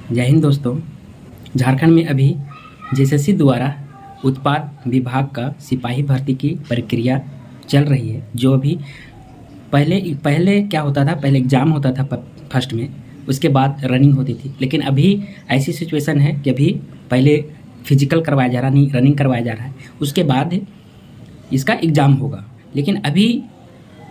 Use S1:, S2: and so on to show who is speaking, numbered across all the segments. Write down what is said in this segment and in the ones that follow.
S1: जय हिंद दोस्तों। झारखंड में अभी जेएसएससी द्वारा उत्पाद विभाग का सिपाही भर्ती की प्रक्रिया चल रही है। जो अभी पहले पहले क्या होता था, पहले एग्ज़ाम होता था फर्स्ट में, उसके बाद रनिंग होती थी। लेकिन अभी ऐसी सिचुएशन है कि अभी पहले फिजिकल करवाया जा रहा, नहीं रनिंग करवाया जा रहा है, उसके बाद इसका एग्ज़ाम होगा। लेकिन अभी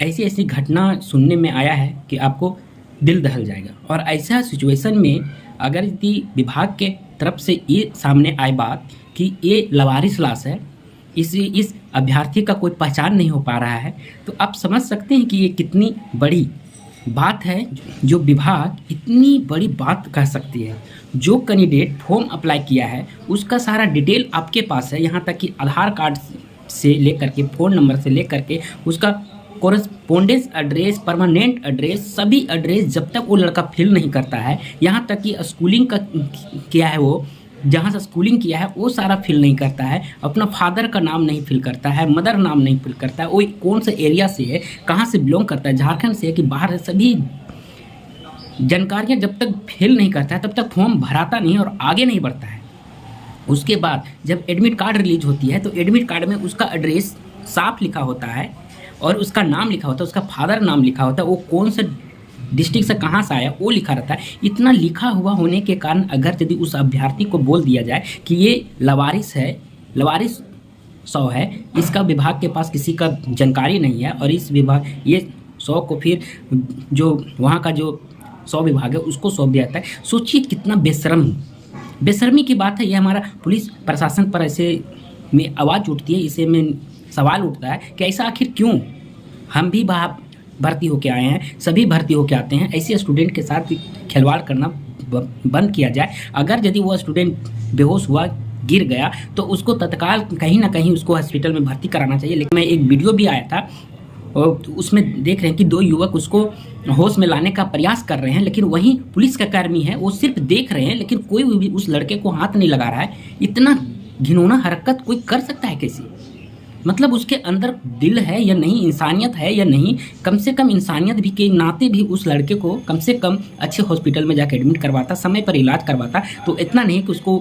S1: ऐसी ऐसी घटना सुनने में आया है कि आपको दिल दहल जाएगा। और ऐसा सिचुएशन में अगर यदि विभाग के तरफ से ये सामने आए बात कि ये लवारिस लाश है, इस अभ्यर्थी का कोई पहचान नहीं हो पा रहा है, तो आप समझ सकते हैं कि ये कितनी बड़ी बात है जो विभाग इतनी बड़ी बात कह सकती है। जो कैंडिडेट फॉर्म अप्लाई किया है उसका सारा डिटेल आपके पास है, यहाँ तक कि आधार कार्ड से लेकर के फ़ोन नंबर से लेकर के उसका कोरेस्पोंडेंस एड्रेस, परमानेंट एड्रेस, सभी एड्रेस जब तक वो लड़का फिल नहीं करता है, यहाँ तक कि स्कूलिंग का किया है, वो जहाँ से स्कूलिंग किया है वो सारा फिल नहीं करता है, अपना फादर का नाम नहीं फिल करता है, मदर नाम नहीं फिल करता है, वो कौन से एरिया से है, कहाँ से बिलोंग करता है, झारखंड से है कि बाहर है, सभी जानकारियाँ जब तक फिल नहीं करता है तब तक फॉर्म भराता नहीं और आगे नहीं बढ़ता है। उसके बाद जब एडमिट कार्ड रिलीज होती है तो एडमिट कार्ड में उसका एड्रेस साफ लिखा होता है और उसका नाम लिखा होता है, उसका फादर नाम लिखा होता है, वो कौन से डिस्ट्रिक्ट से कहाँ से आया वो लिखा रहता है। इतना लिखा हुआ होने के कारण अगर यदि उस अभ्यर्थी को बोल दिया जाए कि ये लवारिस है, लवारिस 100 है, इसका विभाग के पास किसी का जानकारी नहीं है और इस विभाग ये 100 को फिर जो वहाँ का जो 100 विभाग है उसको सौंप दिया जाता है। सोचिए कितना बेशर्मी की बात है। ये हमारा पुलिस प्रशासन पर ऐसे में आवाज़ उठती है, इसे में सवाल उठता है कि ऐसा आखिर क्यों। हम भी भर्ती होके आए हैं, सभी भर्ती होके आते हैं, ऐसे स्टूडेंट के साथ खिलवाड़ करना बंद किया जाए। अगर यदि वो स्टूडेंट बेहोश हुआ, गिर गया, तो उसको तत्काल कहीं ना कहीं उसको हॉस्पिटल में भर्ती कराना चाहिए। लेकिन मैं एक वीडियो भी आया था और उसमें देख रहे हैं कि 2 युवक उसको होश में लाने का प्रयास कर रहे हैं, लेकिन वहीं पुलिस का कर्मी है, वो सिर्फ देख रहे हैं, लेकिन कोई भी उस लड़के को हाथ नहीं लगा रहा है। इतना घिनौना हरकत कोई कर सकता है कैसे? मतलब उसके अंदर दिल है या नहीं, इंसानियत है या नहीं। कम से कम इंसानियत भी के नाते भी उस लड़के को कम से कम अच्छे हॉस्पिटल में जाकर एडमिट करवाता, समय पर इलाज करवाता, तो इतना नहीं कि उसको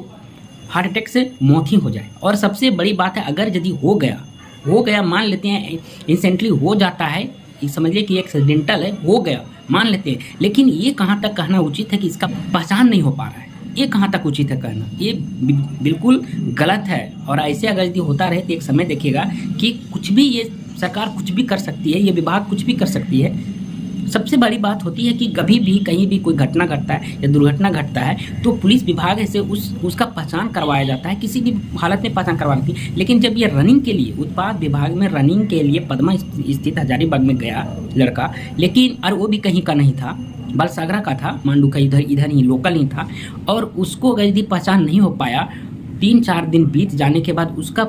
S1: हार्ट अटैक से मौत ही हो जाए। और सबसे बड़ी बात है, अगर यदि हो गया मान लेते हैं, इंसेंटली हो जाता है, समझिए कि एक्सीडेंटल है, हो गया मान लेते हैं, लेकिन ये कहाँ तक कहना उचित है कि इसका पहचान नहीं हो पा रहा है? ये कहाँ तक उचित है कहना? ये बिल्कुल गलत है। और ऐसे अगर यदि होता रहे तो एक समय देखिएगा कि कुछ भी ये सरकार कुछ भी कर सकती है, ये विभाग कुछ भी कर सकती है। सबसे बड़ी बात होती है कि कभी भी कहीं भी कोई घटना घटता है या दुर्घटना घटता है तो पुलिस विभाग से उसका पहचान करवाया जाता है, किसी भी हालत में पहचान करवाती है। लेकिन जब ये रनिंग के लिए उत्पाद विभाग में रनिंग के लिए पदमा स्थित हजारीबाग में गया लड़का, लेकिन और वो भी कहीं का नहीं था, बालसागरा का था, मांडू का, इधर ही लोकल ही था, और उसको अगर यदि पहचान नहीं हो पाया, 3-4 दिन बीत जाने के बाद उसका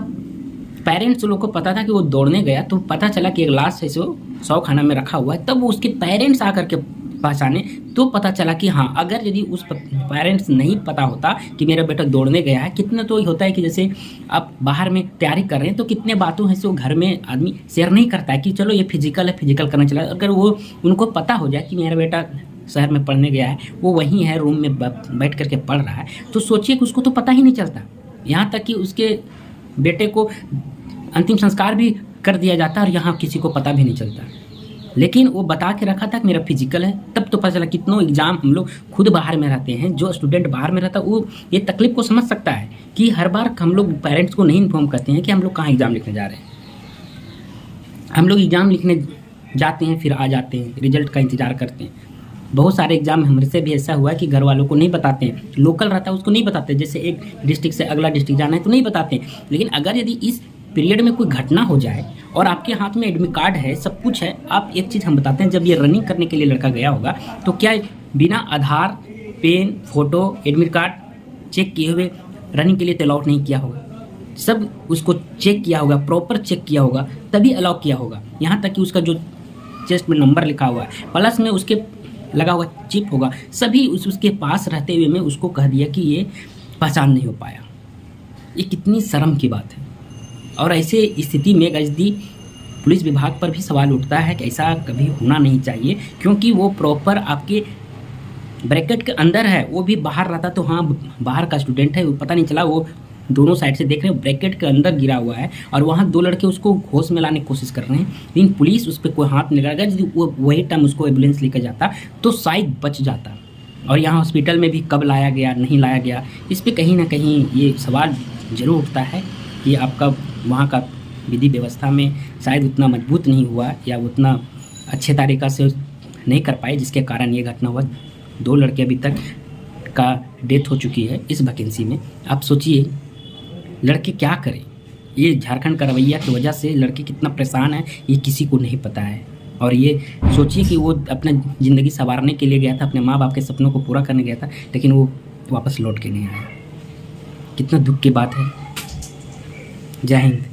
S1: पेरेंट्स लोग को पता था कि वो दौड़ने गया, तो पता चला कि एक लाश है सो 100 खाना में रखा हुआ है। तब वो उसके पेरेंट्स आकर के पहचाने तो पता चला कि हाँ, अगर यदि उस पेरेंट्स नहीं पता होता कि मेरा बेटा दौड़ने गया है, कितना तो होता है कि जैसे आप बाहर में तैयारी कर रहे हैं तो कितने बातों है से वो घर में आदमी शेयर नहीं करता है कि चलो ये फिजिकल है, फिजिकल करना चला। अगर वो उनको पता हो जाए कि मेरा बेटा शहर में पढ़ने गया है, वो वहीं है, रूम में बैठ करके पढ़ रहा है, तो सोचिए कि उसको तो पता ही नहीं चलता। यहाँ तक कि उसके बेटे को अंतिम संस्कार भी कर दिया जाता है और यहाँ किसी को पता भी नहीं चलता। लेकिन वो बता के रखा था कि मेरा फिजिकल है। तब तो पता चला कितनों एग्ज़ाम हम लोग खुद बाहर में रहते हैं, जो स्टूडेंट बाहर में रहता है वो ये तकलीफ को समझ सकता है कि हर बार हम लोग पेरेंट्स को नहीं इन्फॉर्म करते हैं कि हम लोग कहाँ एग्ज़ाम लिखने जा रहे हैं। हम लोग एग्ज़ाम लिखने जाते हैं, फिर आ जाते हैं, रिजल्ट का इंतज़ार करते हैं। बहुत सारे एग्जाम हमसे से भी ऐसा हुआ है कि घर वालों को नहीं बताते हैं, लोकल रहता है उसको नहीं बताते, जैसे एक डिस्ट्रिक्ट से अगला डिस्ट्रिक्ट जाना है तो नहीं बताते हैं। लेकिन अगर यदि इस पीरियड में कोई घटना हो जाए और आपके हाथ में एडमिट कार्ड है, सब कुछ है, आप एक चीज़ हम बताते हैं, जब ये रनिंग करने के लिए लड़का गया होगा तो क्या बिना Aadhaar, pen, photo, admit card check किए हुए रनिंग के लिए तो अलाउड नहीं किया होगा? सब उसको चेक किया होगा, प्रॉपर चेक किया होगा, तभी अलाउ किया होगा। यहाँ तक कि उसका जो चेस्ट में नंबर लिखा हुआ है, प्लस में उसके लगा हुआ चिप होगा, सभी उसके पास रहते हुए में उसको कह दिया कि ये पहचान नहीं हो पाया। ये कितनी शर्म की बात है। और ऐसे स्थिति में यदि पुलिस विभाग पर भी सवाल उठता है कि ऐसा कभी होना नहीं चाहिए, क्योंकि वो प्रॉपर आपके ब्रैकेट के अंदर है, वो भी बाहर रहता तो हाँ बाहर का स्टूडेंट है, वो पता नहीं चला, वो दोनों साइड से देख रहे हैं, ब्रैकेट के अंदर गिरा हुआ है और वहाँ दो लड़के उसको होश में लाने की कोशिश कर रहे हैं, लेकिन पुलिस उस पर कोई हाथ नहीं लगा। यदि वो वही टाइम उसको एम्बुलेंस लेकर जाता तो शायद बच जाता। और यहाँ हॉस्पिटल में भी कब लाया गया, नहीं लाया गया, इस पर कहीं ना कहीं ये सवाल ज़रूर उठता है कि आपका वहाँ का विधि व्यवस्था में शायद उतना मजबूत नहीं हुआ या उतना अच्छे तरीक़ा से नहीं कर पाए, जिसके कारण ये घटना हुआ। 2 लड़के अभी तक का डेथ हो चुकी है इस वैकेंसी में। आप सोचिए लड़के क्या करें, ये झारखंड का रवैया की वजह से लड़के कितना परेशान है ये किसी को नहीं पता है। और ये सोचिए कि वो अपना ज़िंदगी संवारने के लिए गया था, अपने माँ बाप के सपनों को पूरा करने गया था, लेकिन वो वापस लौट के नहीं आया। कितना दुख की बात है। जय हिंद।